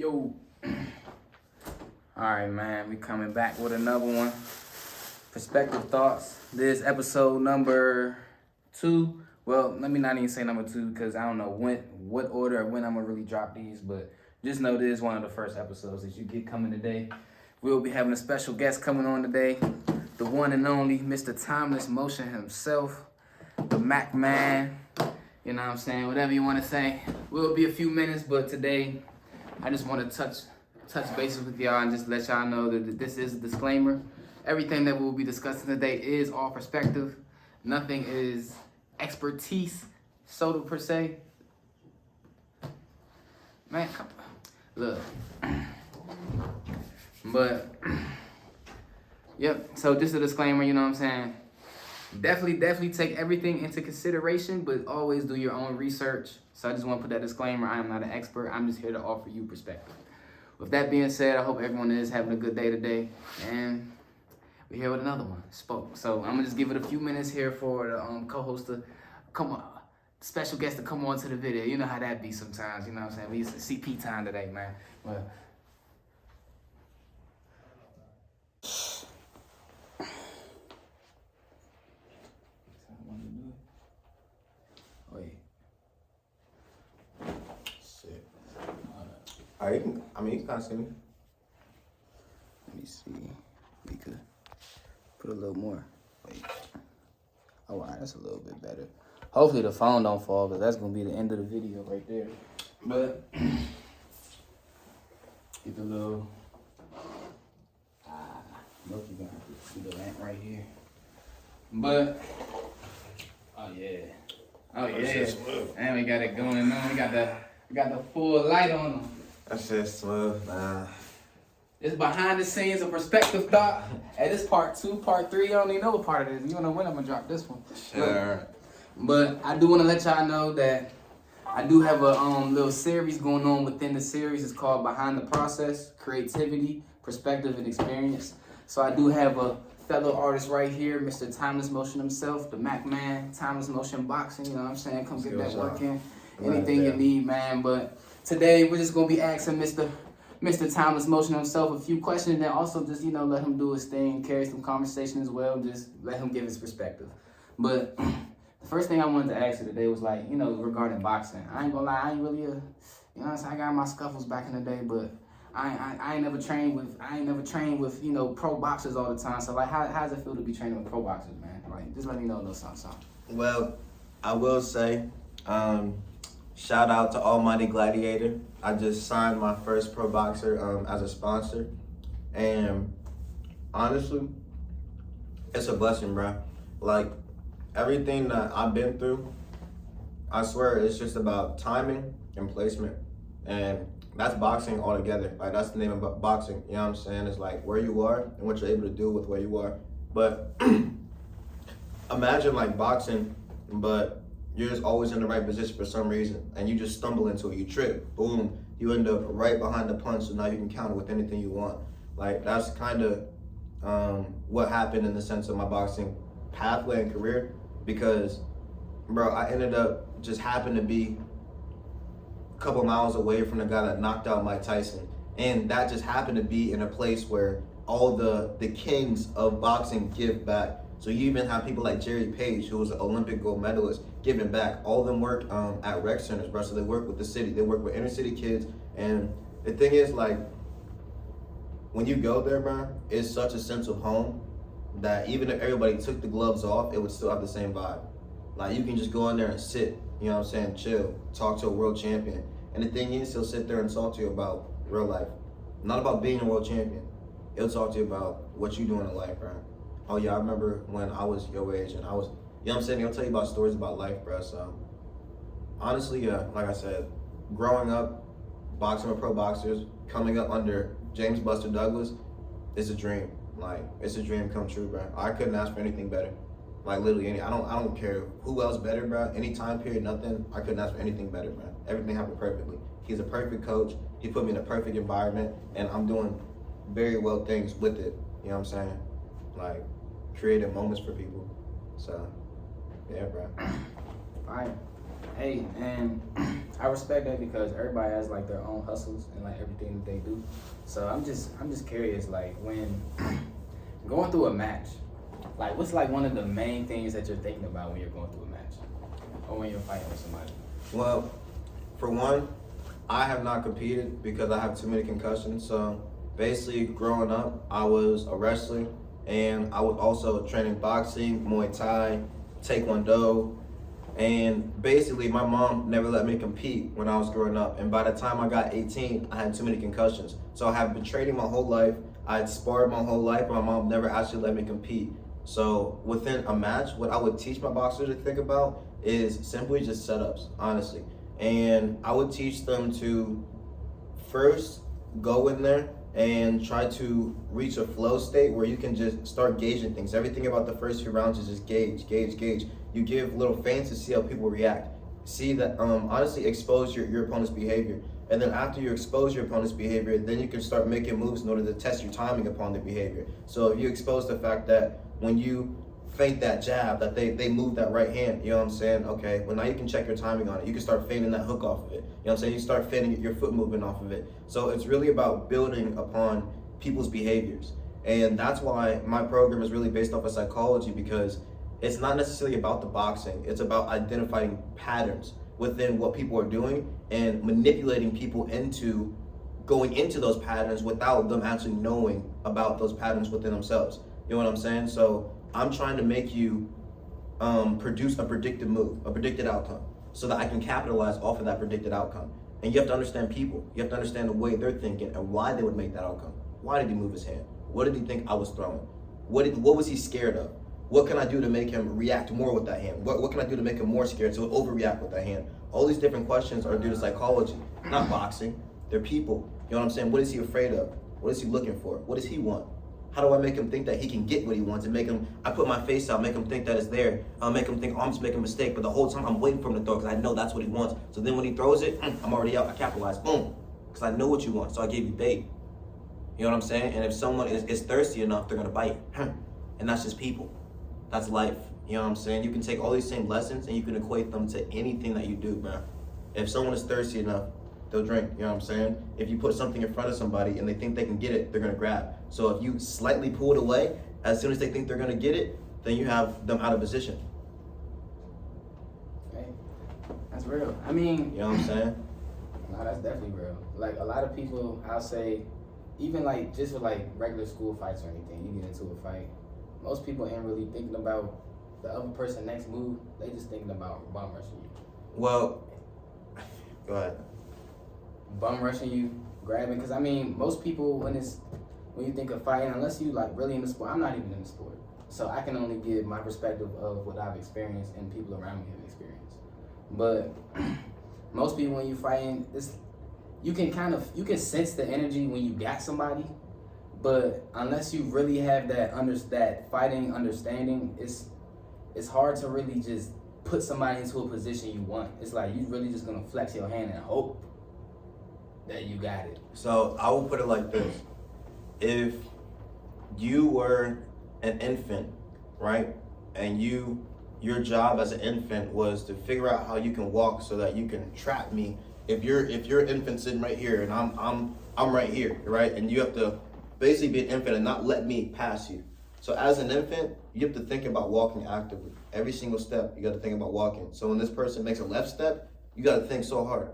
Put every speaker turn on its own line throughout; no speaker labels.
Yo. Alright, man, we coming back with another one. Perspective Thoughts. This episode number 2. Well, let me not even say number 2 because I don't know what order or when I'm going to really drop these, but just know this is one of the first episodes that you get coming today. We'll be having a special guest coming on today. The one and only Mr. Timeless Motion himself. The Mac Man. You know what I'm saying? Whatever you want to say. Will be a few minutes, but today I just want to touch bases with y'all and just let y'all know that this is a disclaimer. Everything that we'll be discussing today is all perspective. Nothing is expertise, soda per se. Man, come on. Look. But, yep, so just a disclaimer, you know what I'm saying? Definitely take everything into consideration, but always do your own research. So I just want to put that disclaimer. I am not an expert. I'm just here to offer you perspective. With that being said, I hope everyone is having a good day today. And we're here with another one, Spoke. So I'm going to just give it a few minutes here for the co-host to come on, special guest to come on to the video. You know how that be sometimes, you know what I'm saying? We used to CP time today, man. But
Alright, you can kind of see me.
let me see. We could put a little more. Wait. Oh, wow, that's a little bit better. Hopefully the phone don't fall, because that's going to be the end of the video right there. But, get the little, look, you're going to have to see the lamp right here. But, oh yeah. And we got it going on. We got the full light on them.
That's just smooth, man.
It's behind the scenes, a perspective thought. Hey, this part 2, part 3, I don't even know what part it is. You don't know when I'm gonna drop this one.
Sure.
But I do want to let y'all know that I do have a little series going on within the series. It's called Behind the Process, Creativity, Perspective, and Experience. So I do have a fellow artist right here, Mr. Timeless Motion himself, the Mac Man, Timeless Motion Boxing, you know what I'm saying? Come get that work in. Anything you need, man. But today we're just gonna be asking Mr. Timeless Motion himself a few questions, and then also just, you know, let him do his thing, carry some conversation as well, just let him give his perspective. But the first thing I wanted to ask you today was, like, you know, regarding boxing. I ain't gonna lie, I ain't really you know what I'm saying, I got my scuffles back in the day, but I ain't never trained with, you know, pro boxers all the time. So, like, how does it feel to be training with pro boxers, man? Like, just let me know a little something.
Well, I will say, shout out to Almighty Gladiator. I just signed my first pro boxer as a sponsor. And honestly, it's a blessing, bro. Like, everything that I've been through, I swear it's just about timing and placement. And that's boxing altogether. Like, that's the name of boxing. You know what I'm saying? It's like where you are and what you're able to do with where you are. But imagine like boxing, but you're just always in the right position for some reason, and you just stumble into it. You trip, boom, you end up right behind the punch, so now you can counter with anything you want. Like, that's kind of what happened in the sense of my boxing pathway and career, because, bro, I ended up just happened to be a couple miles away from the guy that knocked out Mike Tyson, and that just happened to be in a place where all the kings of boxing give back. So you even have people like Jerry Page, who was an Olympic gold medalist, giving back. All of them work at rec centers, bro. So they work with the city. They work with inner city kids. And the thing is, like, when you go there, bro, it's such a sense of home that even if everybody took the gloves off, it would still have the same vibe. Like, you can just go in there and sit, you know what I'm saying, chill, talk to a world champion. And the thing is, he'll sit there and talk to you about real life. Not about being a world champion. He'll talk to you about what you doing in life, bro. Oh yeah, I remember when I was your age and I was, you know what I'm saying? He'll tell you about stories about life, bro. So honestly, yeah, like I said, growing up, boxing with pro boxers, coming up under James Buster Douglas, is a dream. Like, it's a dream come true, bro. I couldn't ask for anything better. Like, literally I don't care who else better, bro. Any time period, nothing. I couldn't ask for anything better, bro. Everything happened perfectly. He's a perfect coach. He put me in a perfect environment, and I'm doing very well things with it. You know what I'm saying? Like, creating moments for people. So, yeah, bro.
All right. Hey, and I respect that because everybody has like their own hustles and like everything that they do. So I'm just curious, like when going through a match, like what's like one of the main things that you're thinking about when you're going through a match or when you're fighting with somebody?
Well, for one, I have not competed because I have too many concussions. So basically, growing up, I was a wrestler and I was also training boxing, Muay Thai, Taekwondo. And basically, my mom never let me compete when I was growing up. And by the time I got 18, I had too many concussions. So I have been training my whole life. I had sparred my whole life. My mom never actually let me compete. So within a match, what I would teach my boxers to think about is simply just setups, honestly. And I would teach them to first go in there and try to reach a flow state where you can just start gauging things. Everything about the first few rounds is just gauge. You give little feints to see how people react. See that, honestly, expose your opponent's behavior. And then after you expose your opponent's behavior, then you can start making moves in order to test your timing upon the behavior. So if you expose the fact that when you feint that jab, that they move that right hand, you know what I'm saying? Okay, well now you can check your timing on it. You can start feinting that hook off of it. You know what I'm saying? You start feinting your foot movement off of it. So it's really about building upon people's behaviors. And that's why my program is really based off of psychology, because it's not necessarily about the boxing. It's about identifying patterns within what people are doing and manipulating people into going into those patterns without them actually knowing about those patterns within themselves. You know what I'm saying? So I'm trying to make you produce a predicted move, a predicted outcome, so that I can capitalize off of that predicted outcome. And you have to understand people. You have to understand the way they're thinking and why they would make that outcome. Why did he move his hand? What did he think I was throwing? What was he scared of? What can I do to make him react more with that hand? What can I do to make him more scared so he'll overreact with that hand? All these different questions are due to psychology, not boxing. They're people. You know what I'm saying? What is he afraid of? What is he looking for? What does he want? How do I make him think that he can get what he wants and make him, I put my face out, make him think that it's there. I'll make him think, oh, I'm just making a mistake. But the whole time I'm waiting for him to throw because I know that's what he wants. So then when he throws it, I'm already out. I capitalize, boom. Because I know what you want. So I gave you bait. You know what I'm saying? And if someone is thirsty enough, they're going to bite. And that's just people. That's life. You know what I'm saying? You can take all these same lessons and you can equate them to anything that you do, man. If someone is thirsty enough, they'll drink. You know what I'm saying? If you put something in front of somebody and they think they can get it, they're going to grab. So if you slightly pull it away, as soon as they think they're going to get it, then you have them out of position.
Hey, that's real. I mean,
you know what I'm saying?
No, that's definitely real. Like a lot of people, I'll say, even like just with like regular school fights or anything, you get into a fight, most people ain't really thinking about the other person next move. They just thinking about bum rushing you.
Well, go ahead.
Bum rushing you, grabbing, because I mean, most people when you think of fighting, unless you like really in the sport, I'm not even in the sport, so I can only give my perspective of what I've experienced and people around me have experienced. But most people when you fighting, you can sense the energy when you got somebody, but unless you really have that fighting understanding, it's hard to really just put somebody into a position you want. It's like you really just gonna flex your hand and hope that you got it.
So I will put it like this. If you were an infant, right? And your job as an infant was to figure out how you can walk so that you can trap me. If you're an infant sitting right here and I'm right here, right? And you have to basically be an infant and not let me pass you. So as an infant, you have to think about walking actively. Every single step, you got to think about walking. So when this person makes a left step, you got to think so hard.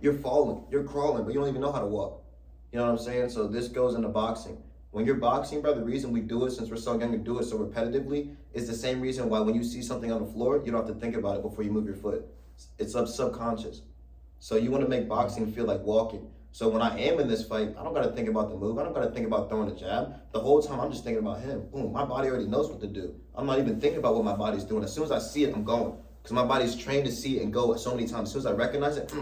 You're falling, you're crawling, but you don't even know how to walk. You know what I'm saying? So this goes into boxing. When you're boxing, bro, the reason we do it, since we're so young to do it so repetitively, is the same reason why when you see something on the floor, you don't have to think about it before you move your foot. It's subconscious. So you want to make boxing feel like walking. So when I am in this fight, I don't got to think about the move. I don't got to think about throwing a jab. The whole time I'm just thinking about him. Boom, my body already knows what to do. I'm not even thinking about what my body's doing. As soon as I see it, I'm going. Because my body's trained to see it and go so many times. As soon as I recognize it,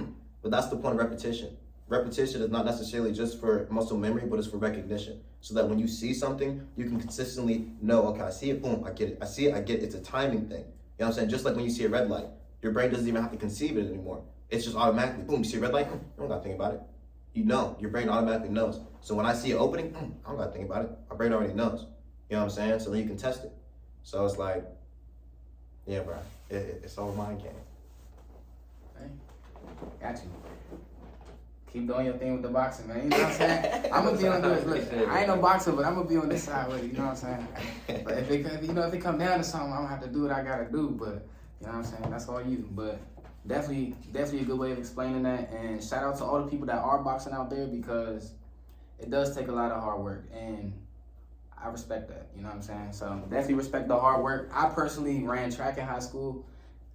But that's the point of repetition. Repetition is not necessarily just for muscle memory, but it's for recognition. So that when you see something, you can consistently know, okay, I see it, boom, I get it. I see it, I get it. It's a timing thing. You know what I'm saying? Just like when you see a red light, your brain doesn't even have to conceive it anymore. It's just automatically, boom, you see a red light, you don't got to think about it. You know, your brain automatically knows. So when I see an opening, I don't got to think about it. My brain already knows. You know what I'm saying? So then you can test it. So it's like, yeah, bro, it's all mind game.
Hey. keep doing your thing with the boxing, man. You know what I'm saying? I'm gonna be on the look. I ain't no boxer, but I'm gonna be on this side with it. You know what I'm saying? But if it come down to something, I'm gonna have to do what I gotta do. But you know what I'm saying? That's all you. But definitely a good way of explaining that. And shout out to all the people that are boxing out there, because it does take a lot of hard work, and I respect that. You know what I'm saying? So definitely respect the hard work. I personally ran track in high school.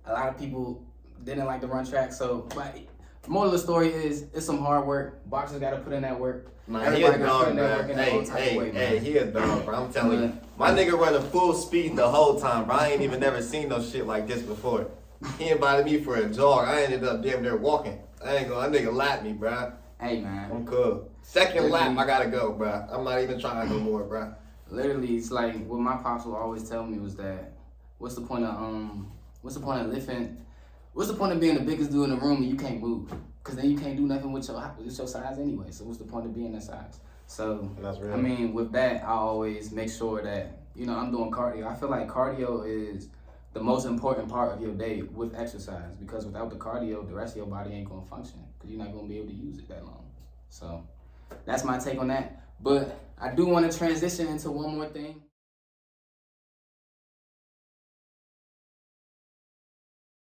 A lot of people didn't like to run track, so but the moral of the story is it's some hard work. Boxers got to put in that work.
Man, he a dog, man. Hey, he a dog, bro. I'm telling you. My nigga running full speed the whole time, bro. I ain't even never seen no shit like this before. He invited me for a jog. I ended up damn near walking. I ain't gonna, that nigga lapped me, bro.
Hey, man.
I'm cool. Second lap, I gotta go, bro. I'm not even trying no more, bro.
Literally, it's like what my pops would always tell me was that, what's the point of lifting? What's the point of being the biggest dude in the room and you can't move? Because then you can't do nothing with your size anyway. So what's the point of being that size? So,
That's real.
I mean, with that, I always make sure that, I'm doing cardio. I feel like cardio is the most important part of your day with exercise, because without the cardio, the rest of your body ain't going to function, because you're not going to be able to use it that long. So that's my take on that. But I do want to transition into one more thing.